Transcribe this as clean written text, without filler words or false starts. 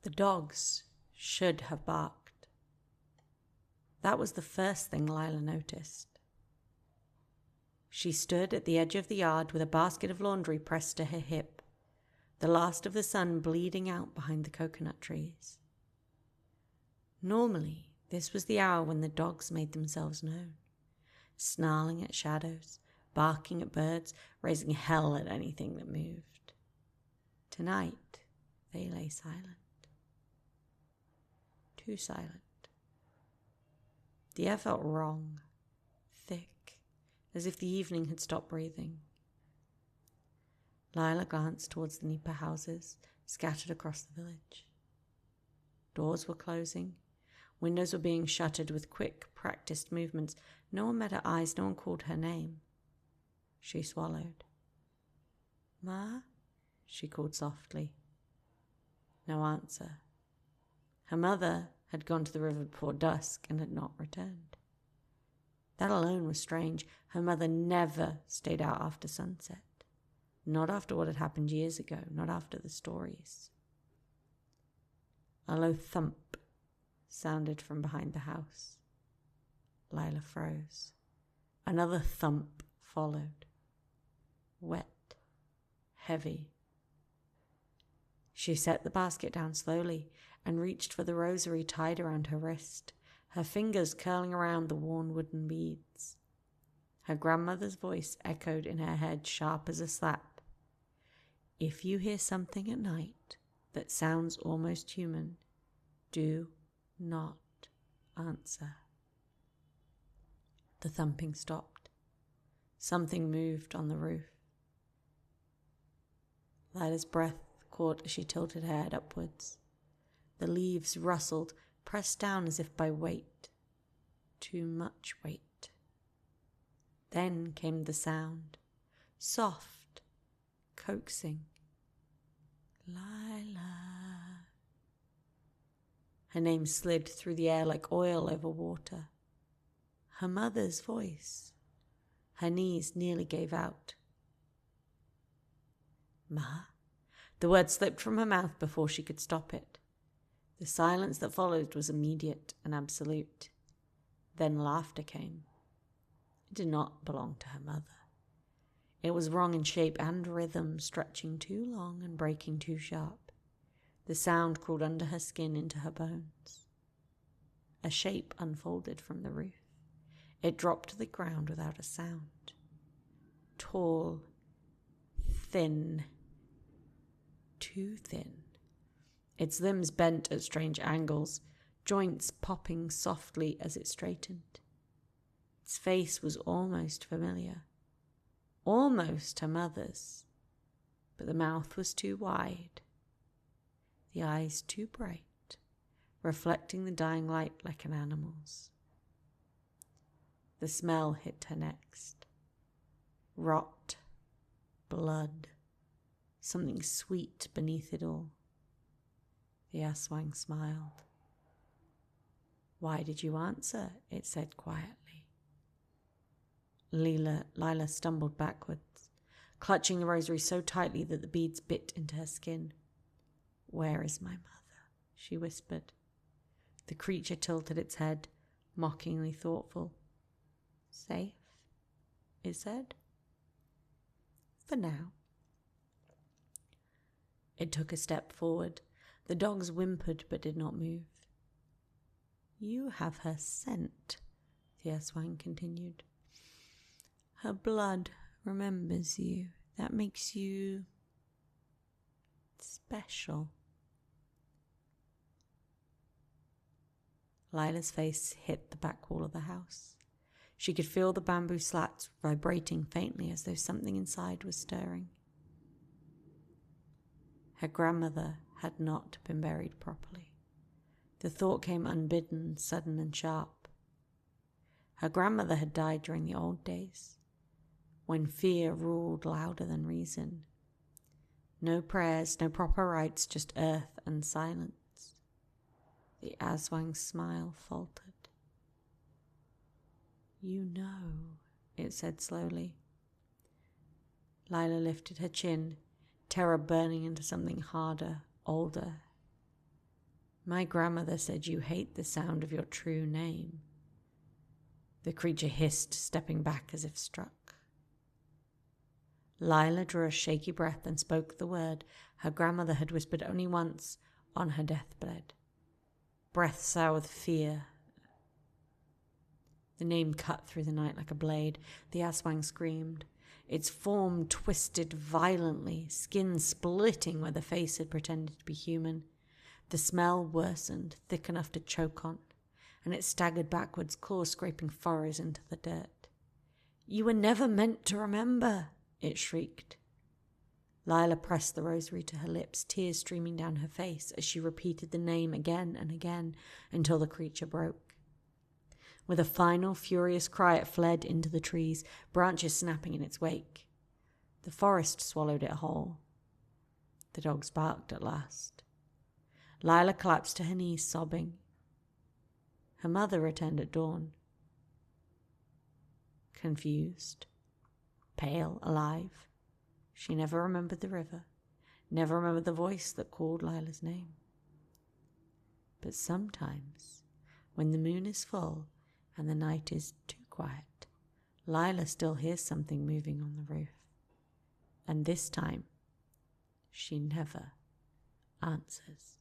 The dogs should have barked. That was the first thing Lila noticed. She stood at the edge of the yard with a basket of laundry pressed to her hip, the last of the sun bleeding out behind the coconut trees. Normally, this was the hour when the dogs made themselves known, snarling at shadows, barking at birds, raising hell at anything that moved. Tonight, they lay silent. Too silent. The air felt wrong, thick, as if the evening had stopped breathing. Lila glanced towards the nipa houses scattered across the village. Doors were closing. Windows were being shuttered with quick, practiced movements. No one met her eyes. No one called her name. She swallowed. "Ma?" she called softly. No answer. Her mother had gone to the river before dusk and had not returned. That alone was strange. Her mother never stayed out after sunset. Not after what had happened years ago. Not after the stories. A low thump sounded from behind the house. Lila froze. Another thump followed. Wet. Heavy. She set the basket down slowly and reached for the rosary tied around her wrist, her fingers curling around the worn wooden beads. Her grandmother's voice echoed in her head, sharp as a slap. "If you hear something at night that sounds almost human, do not answer." The thumping stopped. Something moved on the roof. Lila's breath caught as she tilted her head upwards. The leaves rustled, pressed down as if by weight. Too much weight. Then came the sound. Soft, coaxing. "Lila." Her name slid through the air like oil over water. Her mother's voice. Her knees nearly gave out. "Ma?" The word slipped from her mouth before she could stop it. The silence that followed was immediate and absolute. Then laughter came. It did not belong to her mother. It was wrong in shape and rhythm, stretching too long and breaking too sharp. The sound crawled under her skin into her bones. A shape unfolded from the roof. It dropped to the ground without a sound. Tall, thin, too thin. Its limbs bent at strange angles, joints popping softly as it straightened. Its face was almost familiar. Almost her mother's. But the mouth was too wide. The eyes too bright, reflecting the dying light like an animal's. The smell hit her next. Rot. Blood. Something sweet beneath it all. The Aswang smiled. "Why did you answer?" it said quietly. Lila stumbled backwards, clutching the rosary so tightly that the beads bit into her skin. "Where is my mother?" she whispered. The creature tilted its head, mockingly thoughtful. "Safe," it said. "For now." It took a step forward. The dogs whimpered but did not move. "You have her scent," the Aswang continued. "Her blood remembers you. That makes you special." Lila's face hit the back wall of the house. She could feel the bamboo slats vibrating faintly as though something inside was stirring. Her grandmother had not been buried properly. The thought came unbidden, sudden and sharp. Her grandmother had died during the old days, when fear ruled louder than reason. No prayers, no proper rites, just earth and silence. The Aswang's smile faltered. "You know," it said slowly. Lila lifted her chin, terror burning into something harder, older. My grandmother said you hate the sound of your true name. The creature hissed, stepping back as if struck. Lila drew a shaky breath and spoke the word her grandmother had whispered only once on her deathbed. Breath sour with fear. The name cut through the night like a blade. The Aswang screamed. Its form twisted violently, skin splitting where the face had pretended to be human. The smell worsened, thick enough to choke on, and it staggered backwards, claws scraping furrows into the dirt. "You were never meant to remember," it shrieked. Lila pressed the rosary to her lips, tears streaming down her face as she repeated the name again and again until the creature broke. With a final furious cry, it fled into the trees, branches snapping in its wake. The forest swallowed it whole. The dogs barked at last. Lila collapsed to her knees, sobbing. Her mother returned at dawn. Confused, pale, alive. She never remembered the river, never remembered the voice that called Lila's name. But sometimes, when the moon is full and the night is too quiet, Lila still hears something moving on the roof. And this time, she never answers.